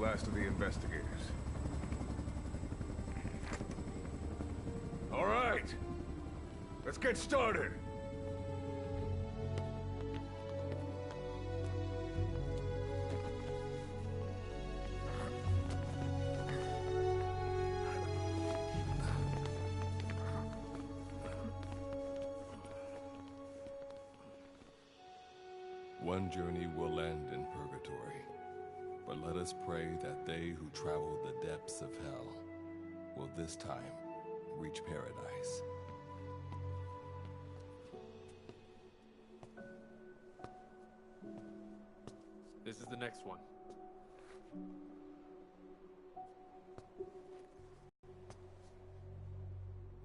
last of the investigators. All right, let's get started. One journey will end in purgatory, but let us pray that they who travel the depths of hell will this time reach paradise. This is the next one.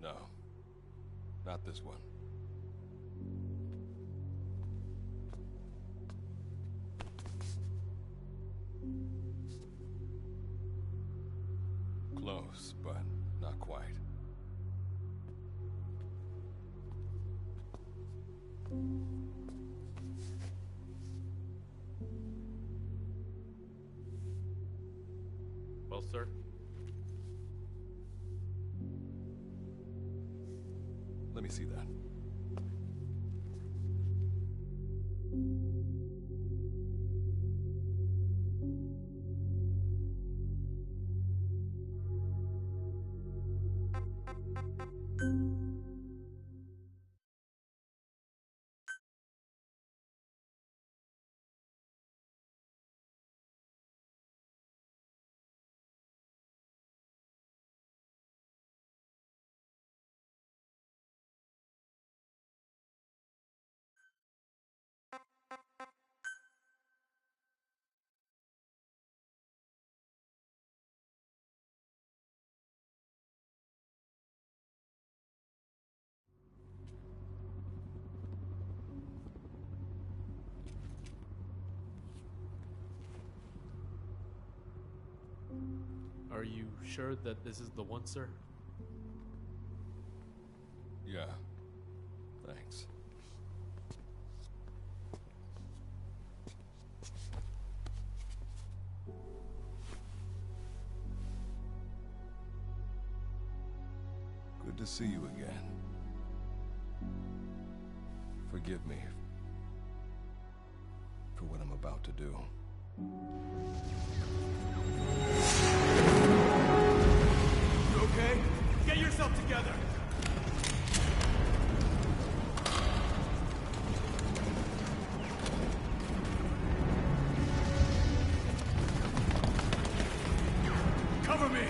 No, not this one. Close, but not quite. Well, sir. Let me see that. Are you sure that this is the one, sir? Yeah. Thanks. Good to see you again. Forgive me for what I'm about to do. You okay? Get yourself together! Cover me!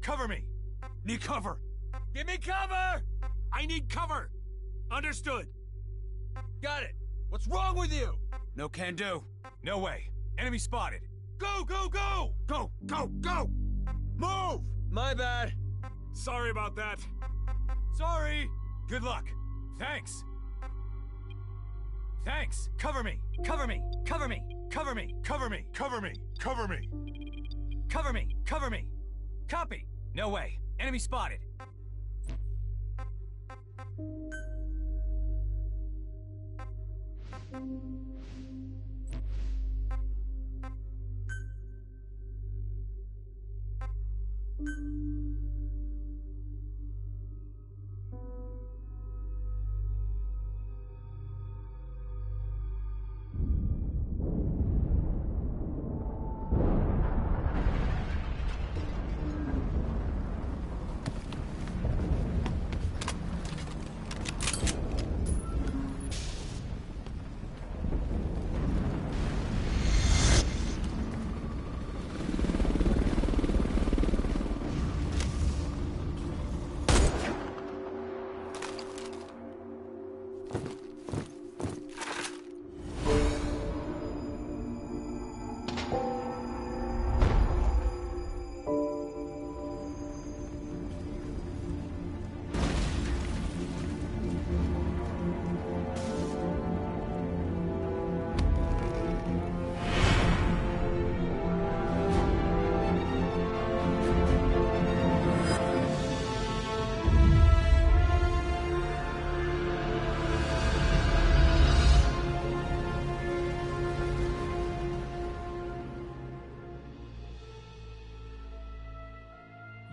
Cover me! Need cover! Give me cover! I need cover! Understood! Got it! What's wrong with you? No can do. No way. Enemy spotted. Go, go, go! Go, go, go! Move! My bad. Sorry about that. Sorry! Good luck. Thanks! Thanks! Cover me! Cover me! Cover me! Cover me! Cover me! Cover me! Cover me! Cover me! Cover me! Copy! No way. Enemy spotted.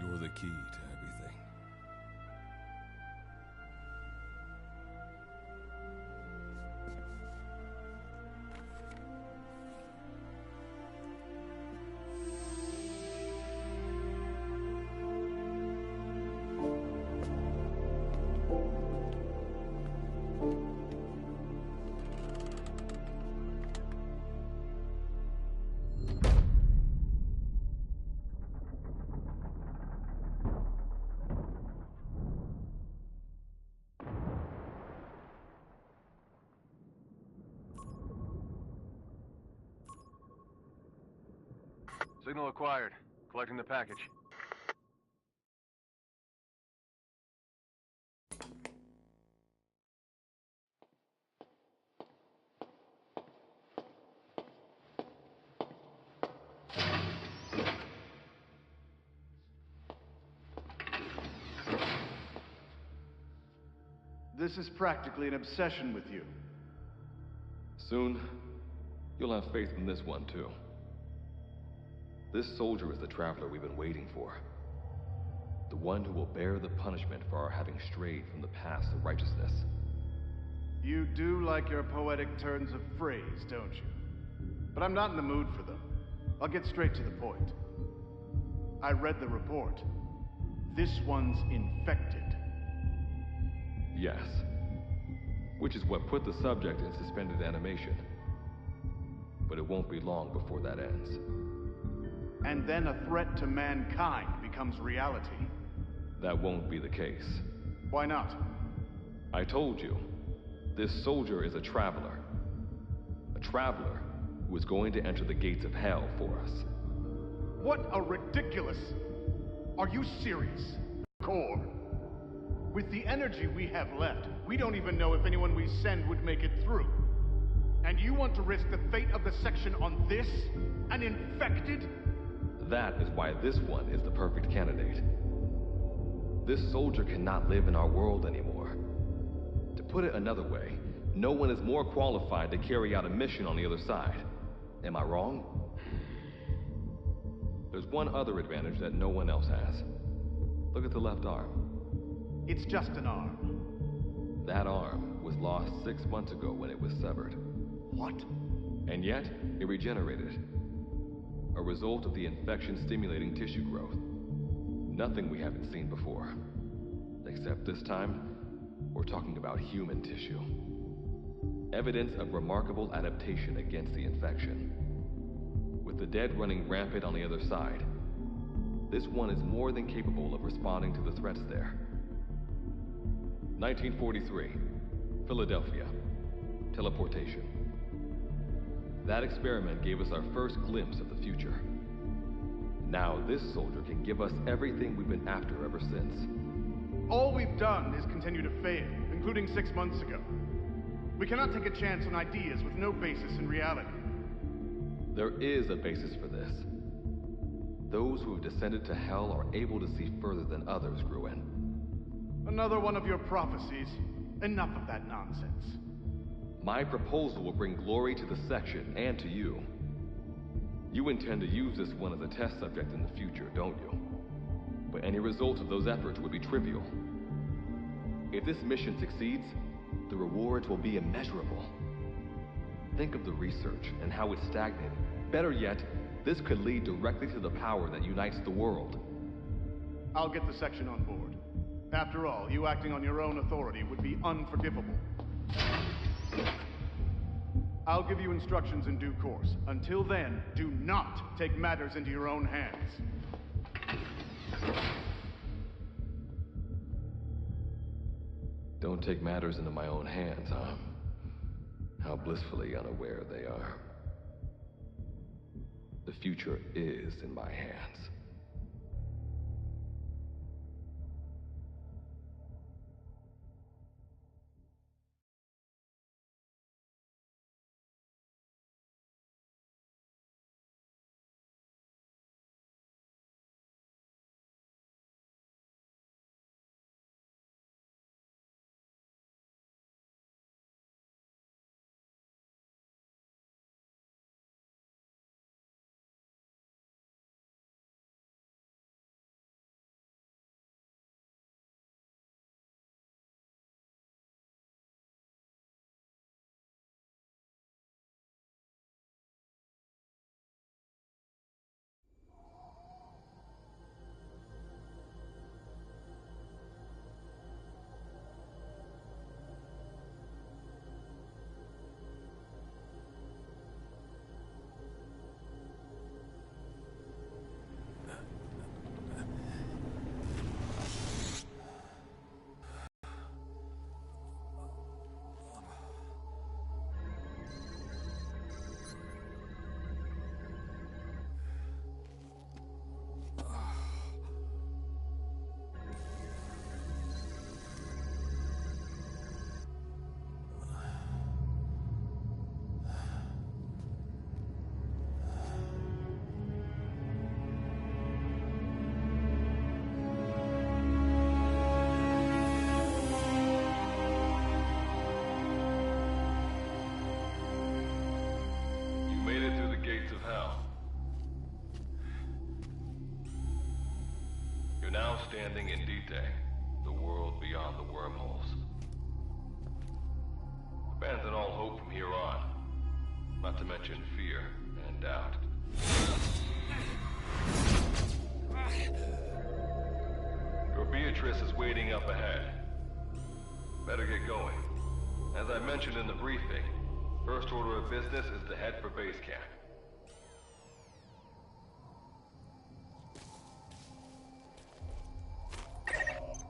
You're the key to everything. Signal acquired. Collecting the package. This is practically an obsession with you. Soon, you'll have faith in this one, too. This soldier is the traveler we've been waiting for. The one who will bear the punishment for our having strayed from the paths of righteousness. You do like your poetic turns of phrase, don't you? But I'm not in the mood for them. I'll get straight to the point. I read the report. This one's infected. Yes. Which is what put the subject in suspended animation. But it won't be long before that ends. And then a threat to mankind becomes reality. That won't be the case. Why not? I told you, this soldier is a traveler. A traveler who is going to enter the gates of hell for us. What a ridiculous... Are you serious? Core. With the energy we have left, we don't even know if anyone we send would make it through. And you want to risk the fate of the section on this? An infected? That is why this one is the perfect candidate. This soldier cannot live in our world anymore. To put it another way, no one is more qualified to carry out a mission on the other side. Am I wrong? There's one other advantage that no one else has. Look at the left arm. It's just an arm. That arm was lost 6 months ago when it was severed. What? And yet, it regenerated. A result of the infection stimulating tissue growth. Nothing we haven't seen before. Except this time, we're talking about human tissue. Evidence of remarkable adaptation against the infection. With the dead running rampant on the other side, this one is more than capable of responding to the threats there. 1943, Philadelphia. Teleportation. That experiment gave us our first glimpse of the future. Now this soldier can give us everything we've been after ever since. All we've done is continue to fail, including 6 months ago. We cannot take a chance on ideas with no basis in reality. There is a basis for this. Those who have descended to hell are able to see further than others, Gruen. Another one of your prophecies. Enough of that nonsense. My proposal will bring glory to the section and to you. You intend to use this one as a test subject in the future, don't you? But any result of those efforts would be trivial. If this mission succeeds, the rewards will be immeasurable. Think of the research and how it's stagnated. Better yet, this could lead directly to the power that unites the world. I'll get the section on board. After all, you acting on your own authority would be unforgivable. I'll give you instructions in due course. Until then, do not take matters into your own hands. Don't take matters into my own hands, huh? How blissfully unaware they are. The future is in my hands. standing in Dite, the world beyond the wormholes. Abandon all hope from here on, not to mention fear and doubt. Your Beatrice is waiting up ahead. Better get going. As I mentioned in the briefing, first order of business is to head for base camp.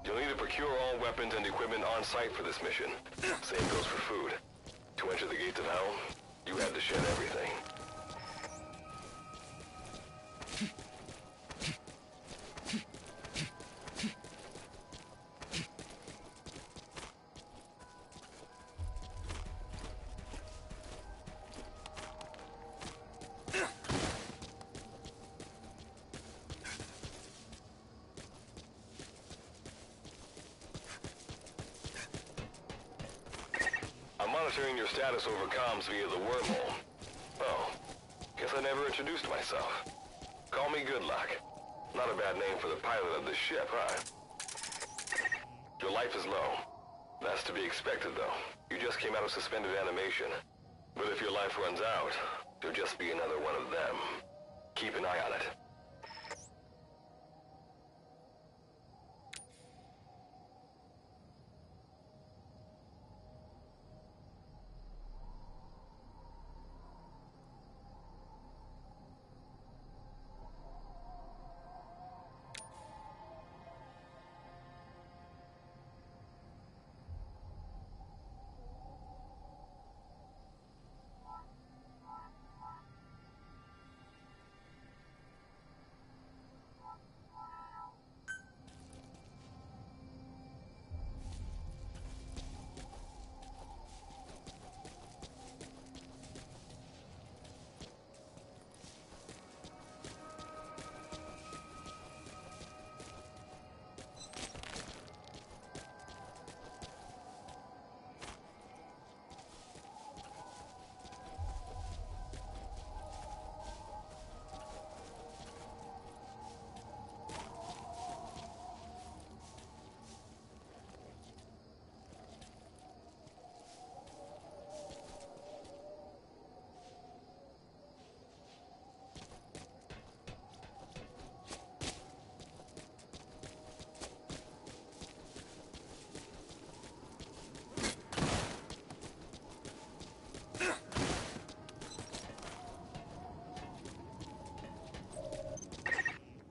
You'll need to procure all weapons and equipment on site for this mission. Same goes for food. To enter the gates of hell, you had to shed everything. Monitoring your status over comms via the wormhole. Oh, guess I never introduced myself. Call me Good Luck. Not a bad name for the pilot of this ship, huh? Your life is low. That's to be expected, though. You just came out of suspended animation. But if your life runs out, you'll just be another one of them. Keep an eye on it.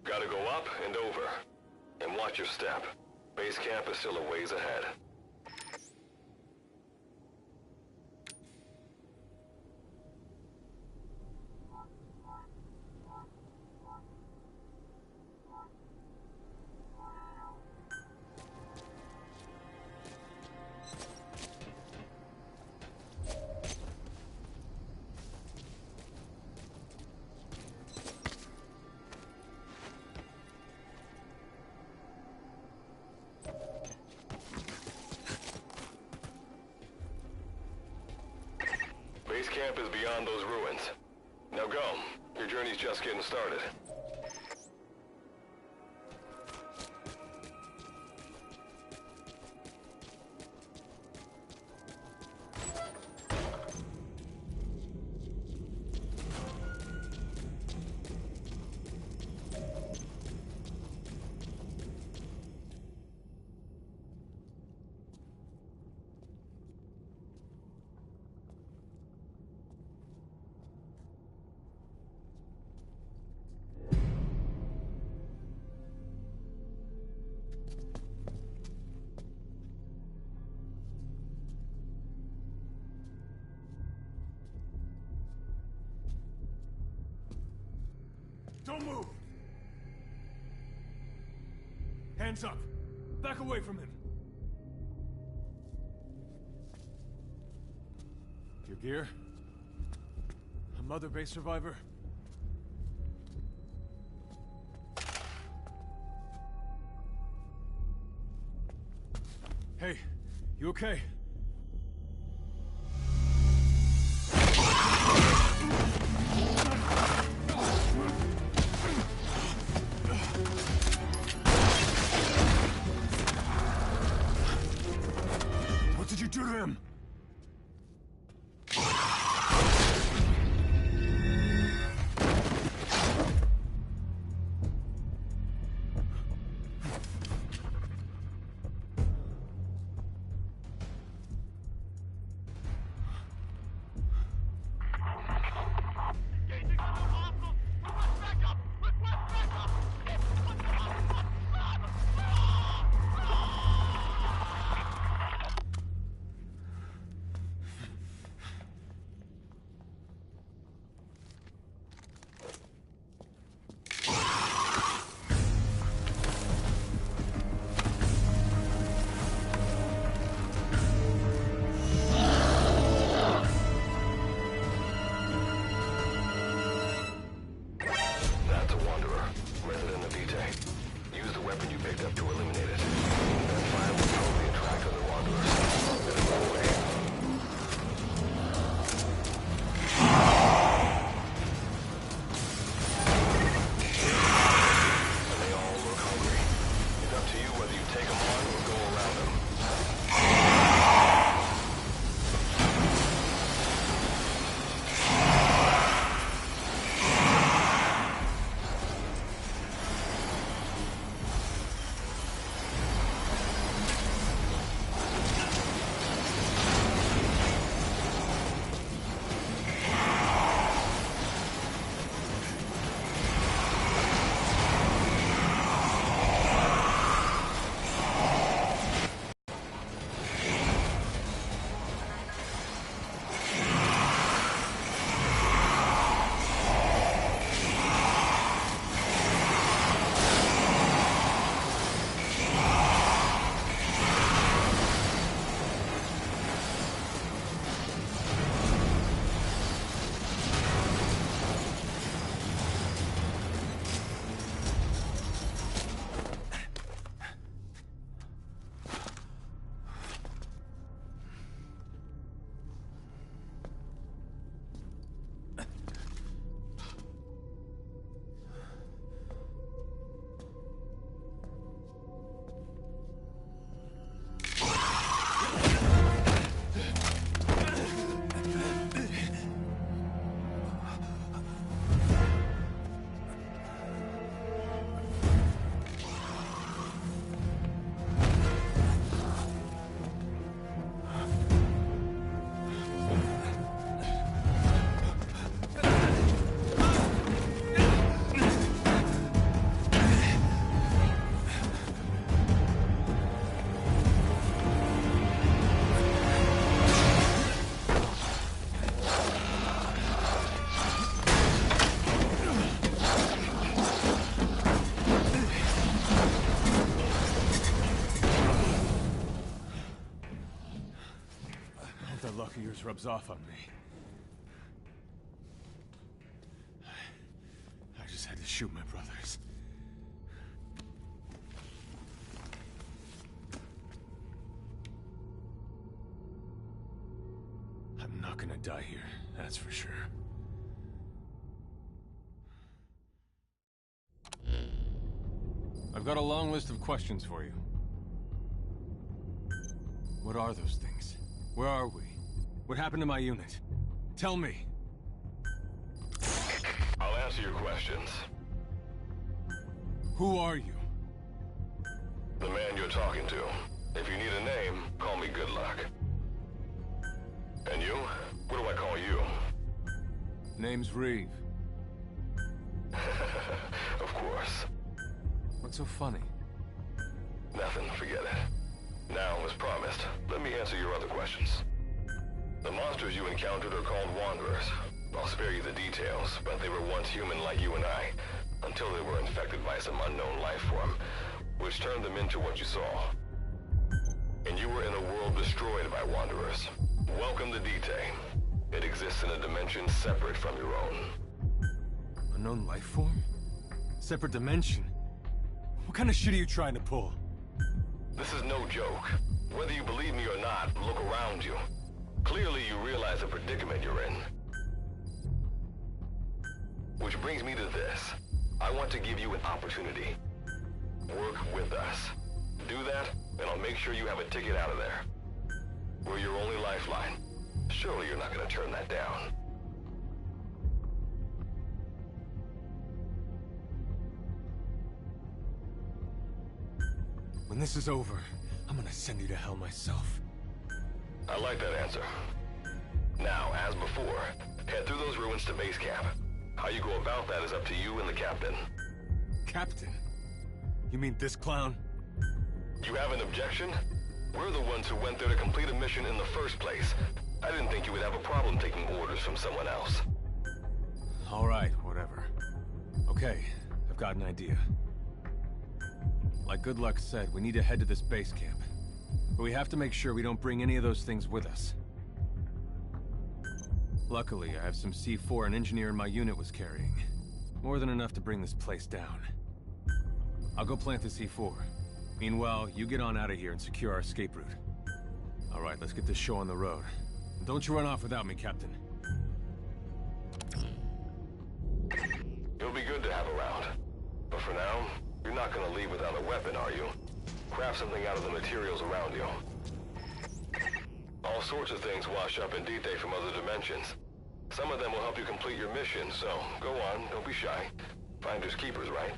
Gotta go up and over. And watch your step. Base camp is still a ways ahead. Base camp is beyond those ruins. Now go. Your journey's just getting started. Don't move! Hands up! Back away from him! Your gear? A Mother Base survivor? Hey, you okay? resident of Dite. Use the weapon you picked up to eliminate it. That fire will probably attract other wanderers. Then run away. And they all look hungry. It's up to you whether you take them on or go around them. That luck of yours rubs off on me. I just had to shoot my brothers. I'm not gonna die here, that's for sure. I've got a long list of questions for you. What are those things? Where are we? What happened to my unit? Tell me. I'll answer your questions. Who are you? The man you're talking to. If you need a name, call me Good Luck. And you? What do I call you? Name's Reeve. Of course. What's so funny? Nothing, forget it. Now, as promised, let me answer your other questions. The monsters you encountered are called Wanderers. I'll spare you the details, but they were once human like you and I, until they were infected by some unknown life form, which turned them into what you saw. And you were in a world destroyed by Wanderers. Welcome to Dite. It exists in a dimension separate from your own. Unknown life form? Separate dimension? What kind of shit are you trying to pull? This is no joke. Whether you believe me or not, look around you. Clearly you realize the predicament you're in. Which brings me to this. I want to give you an opportunity. Work with us. Do that, and I'll make sure you have a ticket out of there. We're your only lifeline. Surely you're not gonna turn that down. When this is over, I'm gonna send you to hell myself. I like that answer. Now, as before, head through those ruins to base camp. How you go about that is up to you and the captain. Captain? You mean this clown? You have an objection? We're the ones who went there to complete a mission in the first place. I didn't think you would have a problem taking orders from someone else. All right, whatever. Okay, I've got an idea. Like Good Luck said, we need to head to this base camp. But we have to make sure we don't bring any of those things with us. Luckily, I have some C4 an engineer in my unit was carrying. More than enough to bring this place down. I'll go plant the C4. Meanwhile, you get on out of here and secure our escape route. All right, let's get this show on the road. And don't you run off without me, Captain. You'll be good to have around. But for now, you're not gonna leave without a weapon, are you? Craft something out of the materials around you. All sorts of things wash up in Dite from other dimensions. Some of them will help you complete your mission, so go on, don't be shy. Finders keepers, right?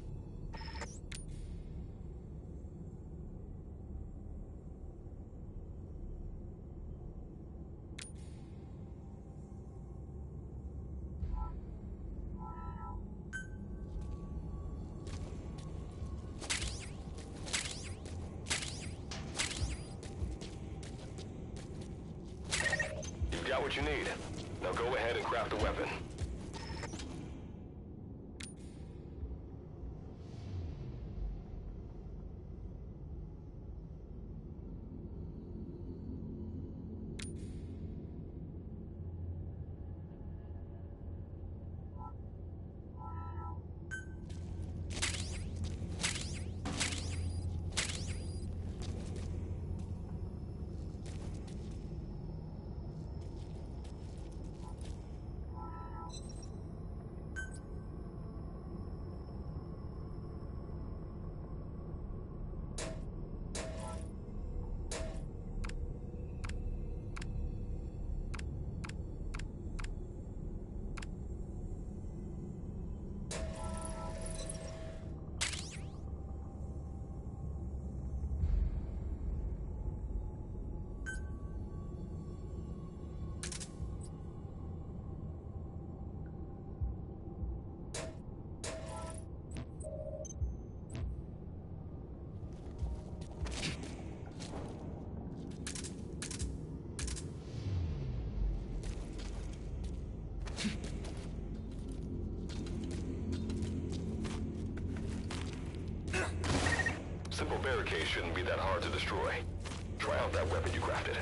You've got what you need. Now go ahead and craft a weapon. Simple barricade shouldn't be that hard to destroy. Try out that weapon you crafted.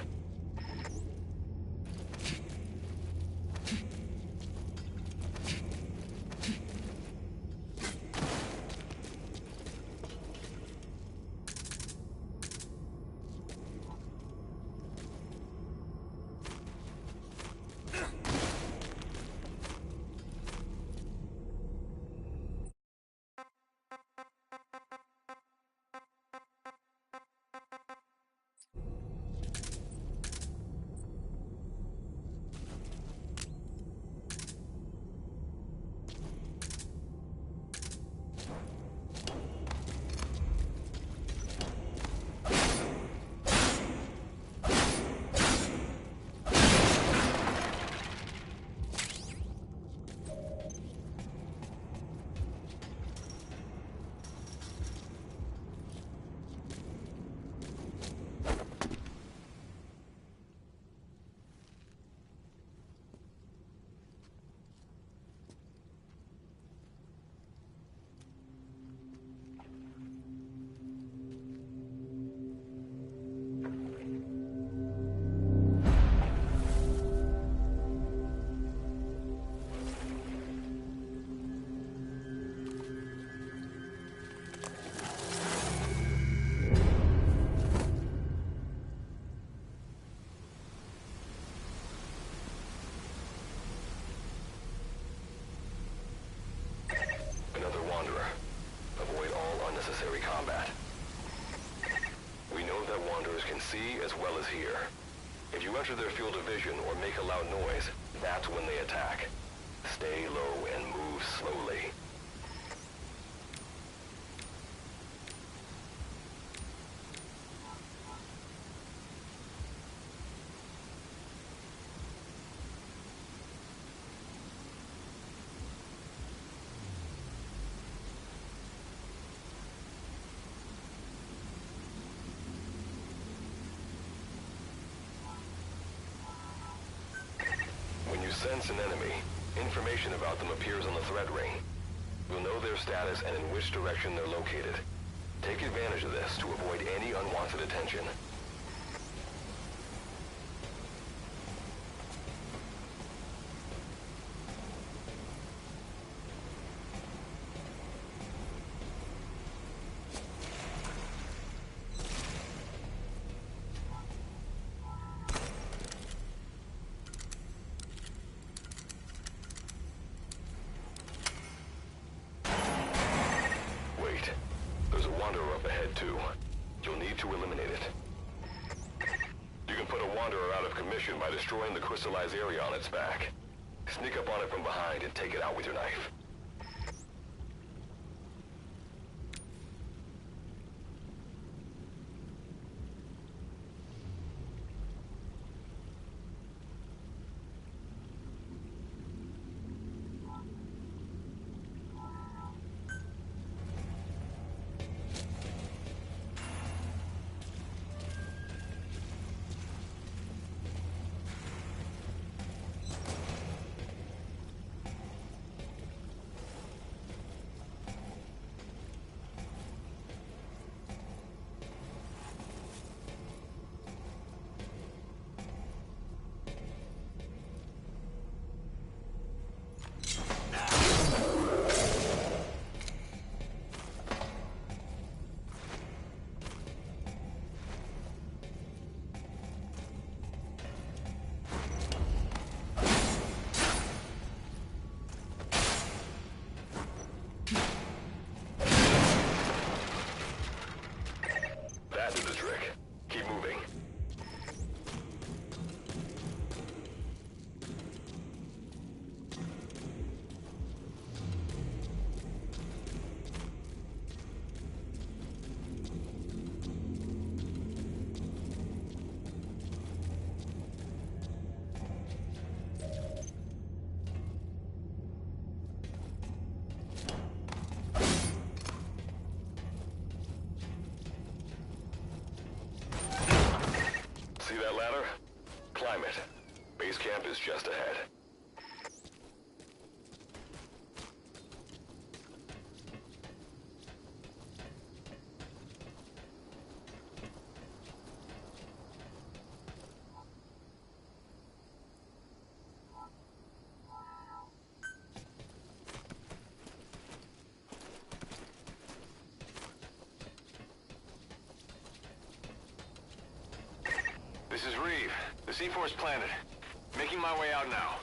Unnecessary combat. We know that Wanderers can see as well as hear. If you enter their field of vision or make a loud noise, that's when they attack. Stay low and move slowly. Sense an enemy, information about them appears on the threat ring. You'll know their status and in which direction they're located. Take advantage of this to avoid any unwanted attention. get to. You'll need to eliminate it. You can put a Wanderer out of commission by destroying the crystallized area on its back. Sneak up on it from behind and take it out with your knife. That is the trick. Keep moving. See that ladder? Climb it. Base camp is just ahead. This is Reeve. The C4's planted. Making my way out now.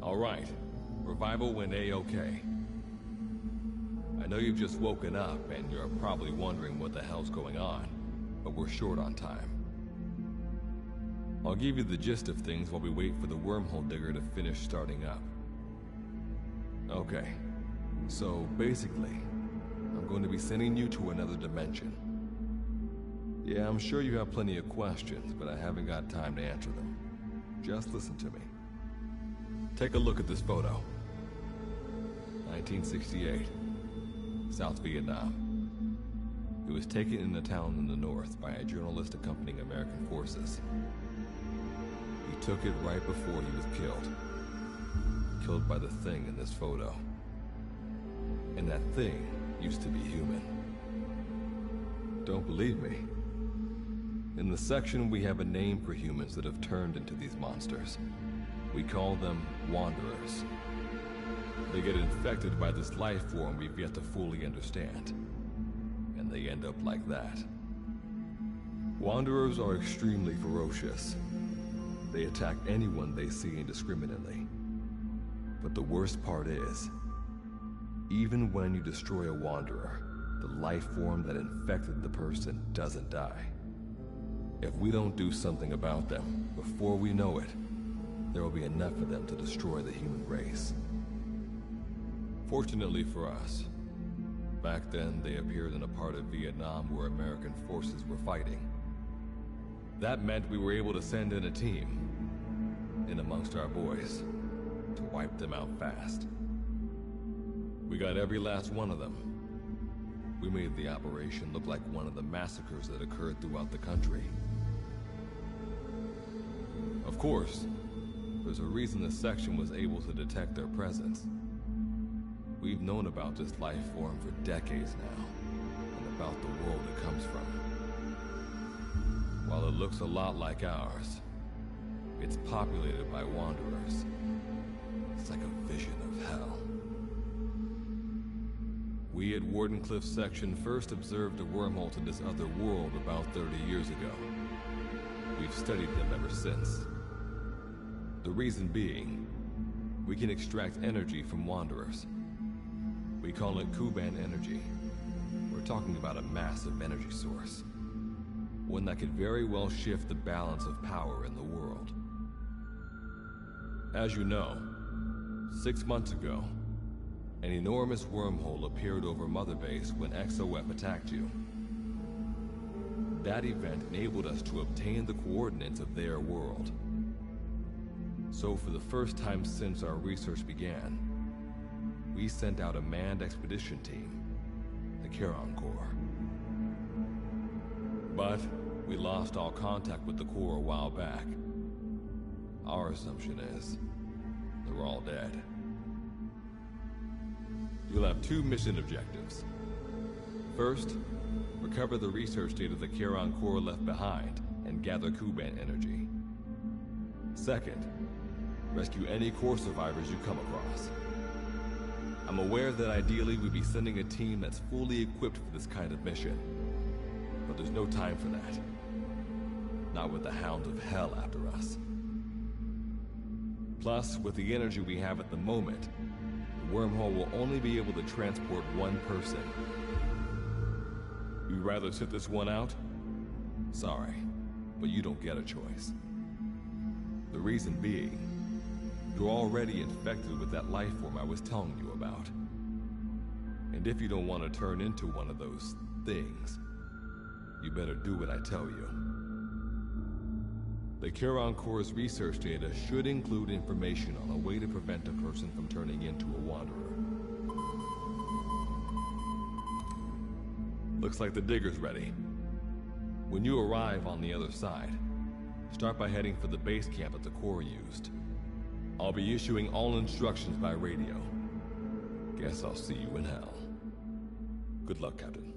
All right. Revival went A-okay. I know you've just woken up and you're probably wondering what the hell's going on, but we're short on time. I'll give you the gist of things while we wait for the wormhole digger to finish starting up. Okay, so basically, I'm going to be sending you to another dimension. Yeah, I'm sure you have plenty of questions, but I haven't got time to answer them. Just listen to me. Take a look at this photo. 1968, South Vietnam. It was taken in a town in the north by a journalist accompanying American forces. He took it right before he was killed. Killed by the thing in this photo. And that thing used to be human. Don't believe me? In the section, we have a name for humans that have turned into these monsters. We call them Wanderers. They get infected by this life form we've yet to fully understand. And they end up like that. Wanderers are extremely ferocious. They attack anyone they see indiscriminately. But the worst part is, even when you destroy a Wanderer, the life form that infected the person doesn't die. If we don't do something about them, before we know it, there will be enough of them to destroy the human race. Fortunately for us, back then they appeared in a part of Vietnam where American forces were fighting. That meant we were able to send in a team, in amongst our boys, to wipe them out fast. We got every last one of them. We made the operation look like one of the massacres that occurred throughout the country. Of course, there's a reason the section was able to detect their presence. We've known about this life form for decades now, and about the world it comes from. While it looks a lot like ours, it's populated by Wanderers. It's like a vision of hell. We at Wardenclyffe section first observed a wormhole to this other world about 30 years ago. We've studied them ever since. The reason being, we can extract energy from Wanderers. We call it Kuban energy. We're talking about a massive energy source. One that could very well shift the balance of power in the world. As you know, 6 months ago, an enormous wormhole appeared over Mother Base when XOF attacked you. That event enabled us to obtain the coordinates of their world. So for the first time since our research began, we sent out a manned expedition team, the Charon Corps. But we lost all contact with the Corps a while back. Our assumption is they're all dead. You'll have 2 mission objectives. First, recover the research data the Charon Corps left behind and gather Kuban energy. Second, rescue any Corps survivors you come across. I'm aware that ideally we'd be sending a team that's fully equipped for this kind of mission. But there's no time for that. Not with the Hound of Hell after us. Plus, with the energy we have at the moment, the wormhole will only be able to transport one person. You'd rather sit this one out? Sorry, but you don't get a choice. The reason being, you're already infected with that life form I was telling you about. And if you don't want to turn into one of those things, you better do what I tell you. The Charon Corps' research data should include information on a way to prevent a person from turning into a Wanderer. Looks like the digger's ready. When you arrive on the other side, start by heading for the base camp that the Corps used. I'll be issuing all instructions by radio. Guess I'll see you in hell. Good luck, Captain.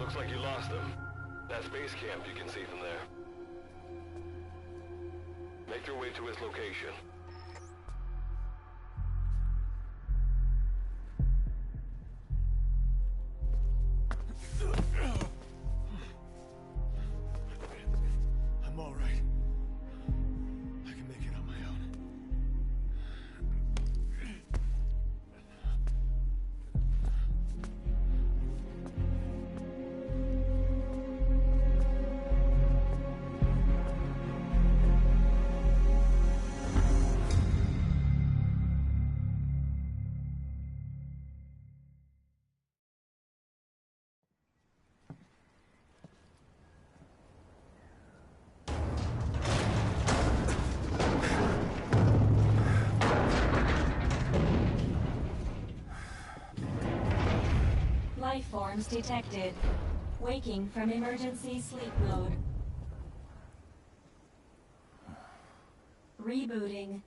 Looks like you lost them. That's base camp you can see from there. Make your way to his location. I'm all right. I can make it on my own. Life forms detected. Waking from emergency sleep mode. Rebooting.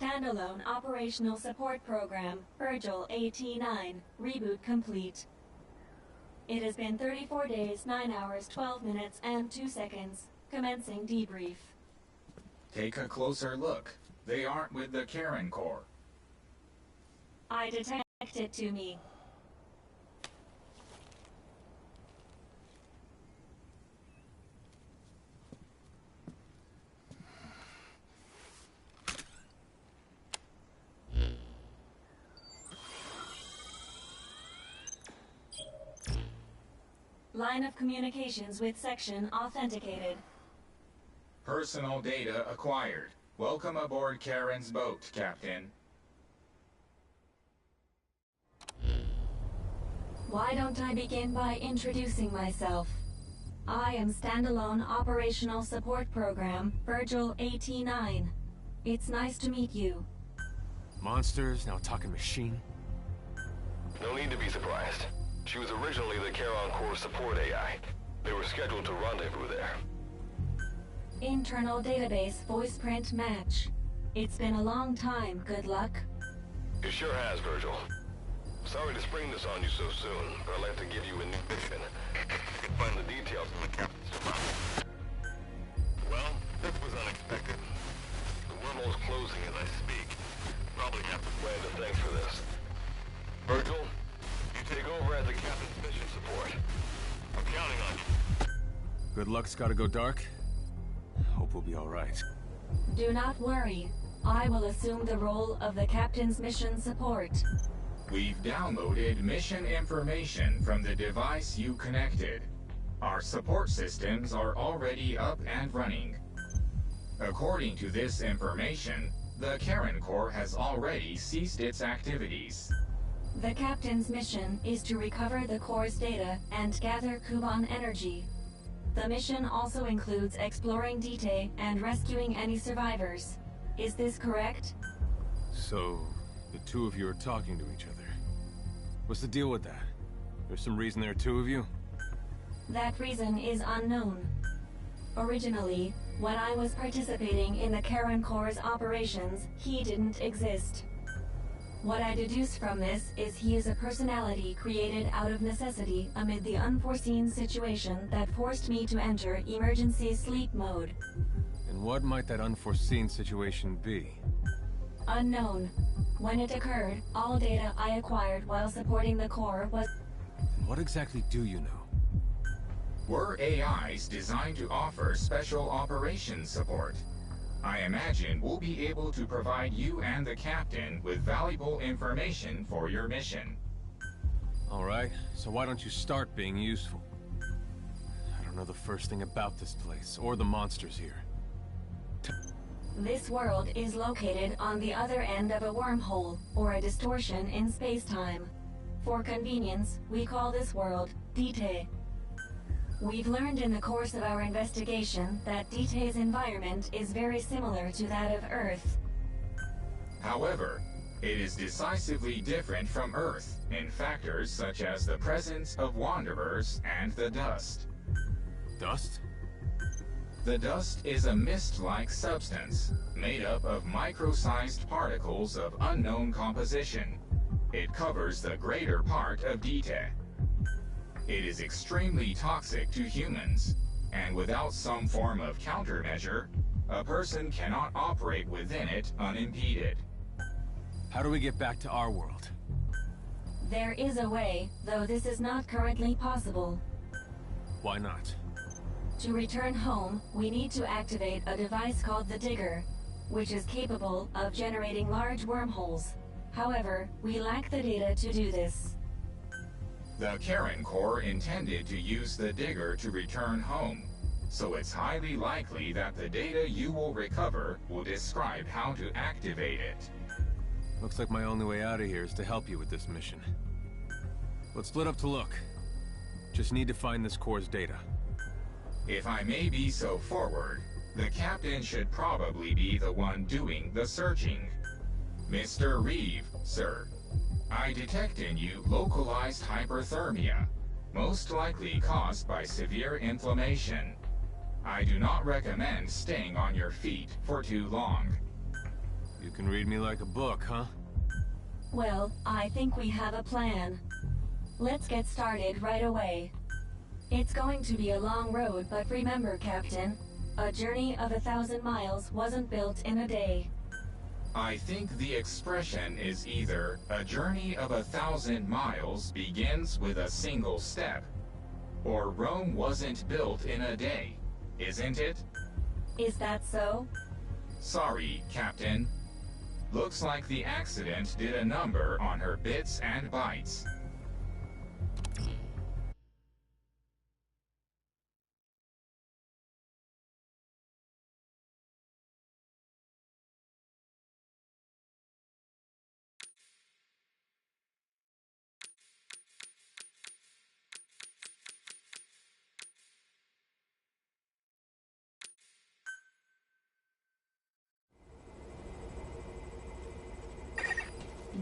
Standalone Operational Support Program, Virgil AT-9, reboot complete. It has been 34 days, 9 hours, 12 minutes, and 2 seconds. Commencing debrief. Take a closer look. They aren't with the Karen Corps. I detect it to me. Line of communications with section authenticated. Personal data acquired. Welcome aboard Karen's boat, Captain. Why don't I begin by introducing myself? I am Standalone Operational Support Program, Virgil AT-9. It's nice to meet you. Monsters, now a talking machine. No need to be surprised. She was originally the Charon Corps support AI. They were scheduled to rendezvous there. Internal database voice print match. It's been a long time, good luck. It sure has, Virgil. Sorry to spring this on you so soon, but I'd like to give you a new mission. You can find the details in the captain's file. Well, this was unexpected. The wormhole's closing as I speak. Probably have to plan to thanks for this. Virgil, you take over as the captain's mission support. I'm counting on you. Good luck's gotta go dark. Hope we'll be all right. Do not worry. I will assume the role of the captain's mission support. We've downloaded mission information from the device you connected. Our support systems are already up and running. According to this information, the Karen Corps has already ceased its activities. The captain's mission is to recover the Corps' data and gather Kuban energy. The mission also includes exploring Dite and rescuing any survivors. Is this correct? So, the two of you are talking to each other. What's the deal with that? There's some reason there are two of you? That reason is unknown. Originally, when I was participating in the Karen Corps' operations, he didn't exist. What I deduce from this is he is a personality created out of necessity amid the unforeseen situation that forced me to enter emergency sleep mode. And what might that unforeseen situation be? Unknown. When it occurred, all data I acquired while supporting the Corps was... And what exactly do you know? We're AIs designed to offer special operations support. I imagine we'll be able to provide you and the captain with valuable information for your mission. All right, so why don't you start being useful? I don't know the first thing about this place, or the monsters here. This world is located on the other end of a wormhole, or a distortion in space-time. For convenience, we call this world Dite. We've learned in the course of our investigation that Dite's environment is very similar to that of Earth. However, it is decisively different from Earth in factors such as the presence of wanderers and the dust. Dust? The dust is a mist-like substance made up of micro-sized particles of unknown composition. It covers the greater part of Dite. It is extremely toxic to humans, and without some form of countermeasure, a person cannot operate within it unimpeded. How do we get back to our world? There is a way, though this is not currently possible. Why not? To return home, we need to activate a device called the Digger, which is capable of generating large wormholes. However, we lack the data to do this. The Karen Corps intended to use the Digger to return home, so it's highly likely that the data you will recover will describe how to activate it. Looks like my only way out of here is to help you with this mission. Let's split up to look. Just need to find this Corps' data. If I may be so forward, the captain should probably be the one doing the searching. Mr. Reeve, sir, I detect in you localized hyperthermia, most likely caused by severe inflammation. I do not recommend staying on your feet for too long. You can read me like a book, huh? Well, I think we have a plan. Let's get started right away. It's going to be a long road, but remember, Captain, a journey of 1,000 miles wasn't built in a day. I think the expression is either a journey of 1,000 miles begins with a single step, or Rome wasn't built in a day, isn't it? Is that so? Sorry, Captain. Looks like the accident did a number on her bits and bytes.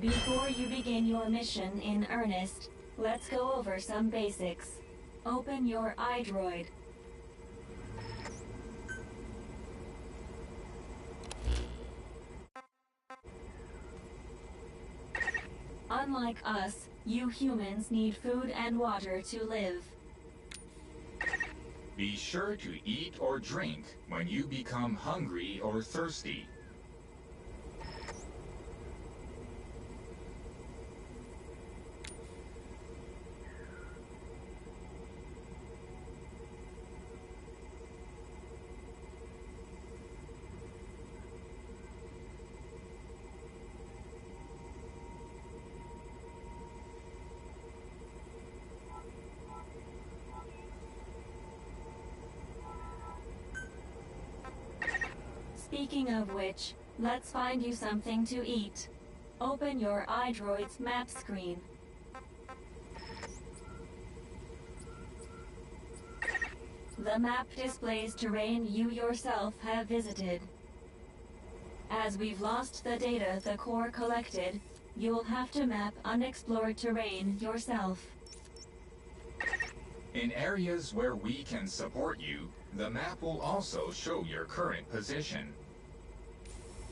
Before you begin your mission in earnest, let's go over some basics. Open your iDroid. Unlike us, you humans need food and water to live. Be sure to eat or drink when you become hungry or thirsty. Speaking of which, let's find you something to eat. Open your iDroid's map screen. The map displays terrain you yourself have visited. As we've lost the data the Corps collected, you'll have to map unexplored terrain yourself. In areas where we can support you, the map will also show your current position.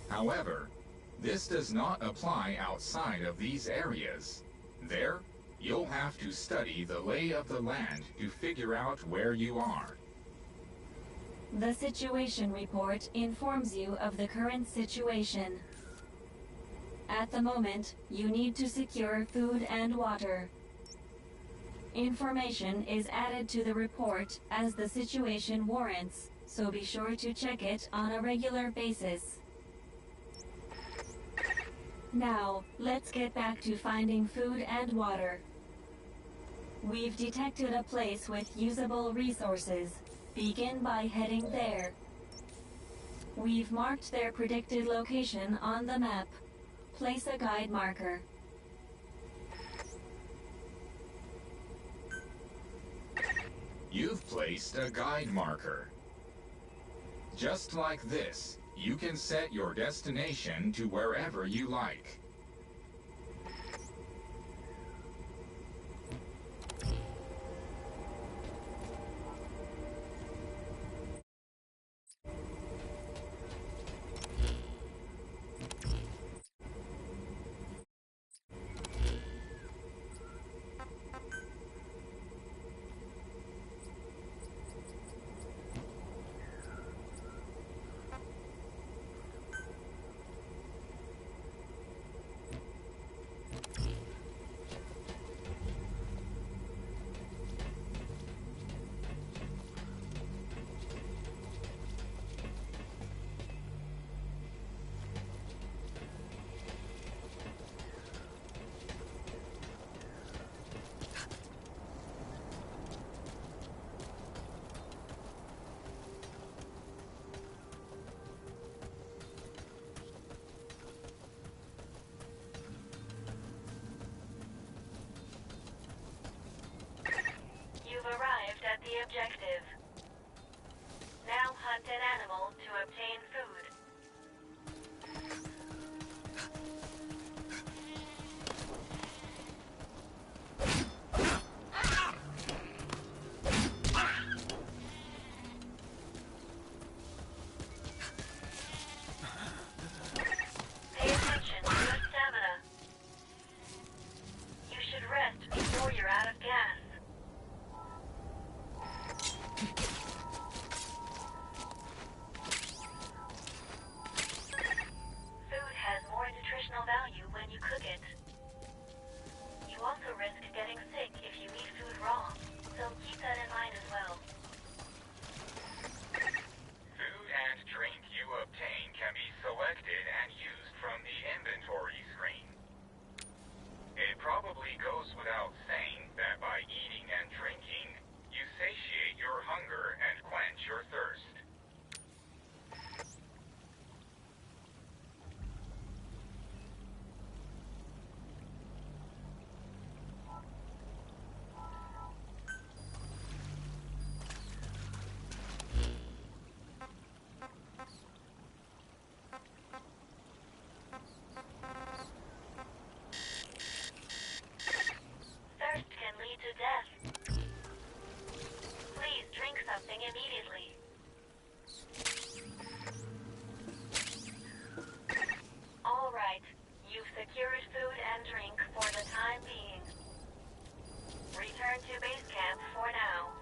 However, this does not apply outside of these areas. There, you'll have to study the lay of the land to figure out where you are. The situation report informs you of the current situation. At the moment, you need to secure food and water. Information is added to the report as the situation warrants, so be sure to check it on a regular basis. Now, let's get back to finding food and water. We've detected a place with usable resources. Begin by heading there. We've marked their predicted location on the map. Place a guide marker. You've placed a guide marker. Just like this, you can set your destination to wherever you like. You've arrived at the objective. Now hunt an animal to obtain food. Pay attention to your stamina. You should rest before you're out of gas. Food has more nutritional value when you cook it. You also risk getting sick if you eat food raw, so keep that in mind as well. Food and drink you obtain can be selected and used from the inventory screen. It probably goes without saying that by eating and drinking, you satiate your hunger and quench your thirst. Thirst can lead to death. Please drink something immediately. All right, you've secured food and drink for the time being. Return to base camp for now.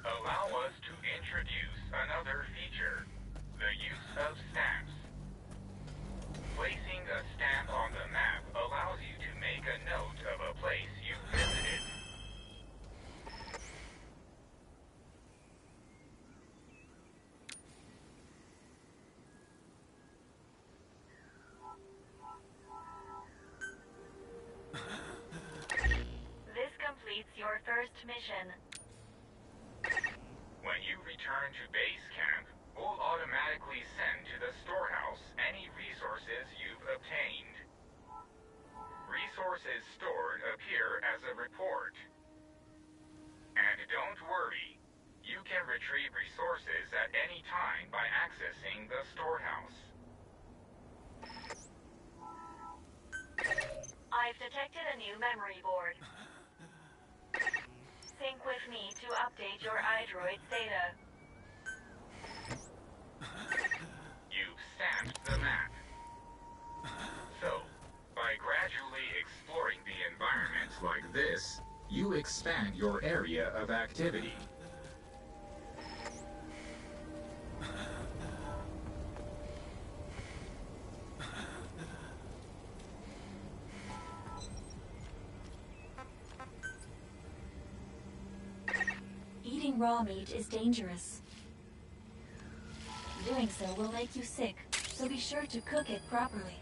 Allow us to introduce another feature, the use of stamps. Placing a stamp on the map allows you to make a note of a place you visited. This completes your first mission. When you return to base camp, we'll automatically send to the storehouse any resources you've obtained. Resources stored appear as a report. And don't worry, you can retrieve resources at any time by accessing the storehouse. I've detected a new memory board. sync with me to update your iDroid's data. You've stamped the map. So, by gradually exploring the environment like this, you expand your area of activity. Eating raw meat is dangerous. Doing so will make you sick, so be sure to cook it properly.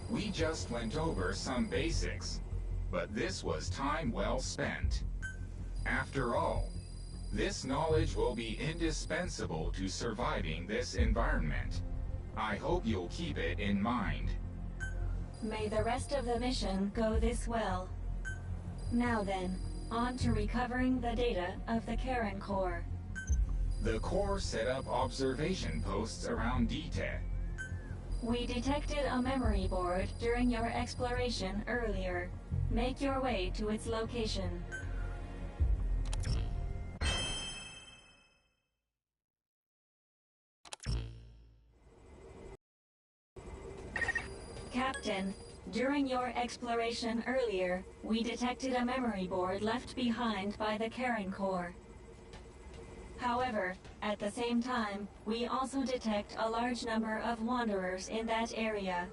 We just went over some basics, but this was time well spent. After all, this knowledge will be indispensable to surviving this environment. I hope you'll keep it in mind. May the rest of the mission go this well. Now then, on to recovering the data of the Karen Core. The Corps set up observation posts around Dite. We detected a memory board during your exploration earlier. Make your way to its location. Captain, during your exploration earlier, we detected a memory board left behind by the Karen Core. However, at the same time, we also detect a large number of wanderers in that area.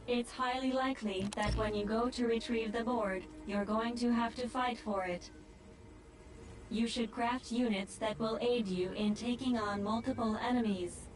It's highly likely that when you go to retrieve the board, you're going to have to fight for it. You should craft units that will aid you in taking on multiple enemies.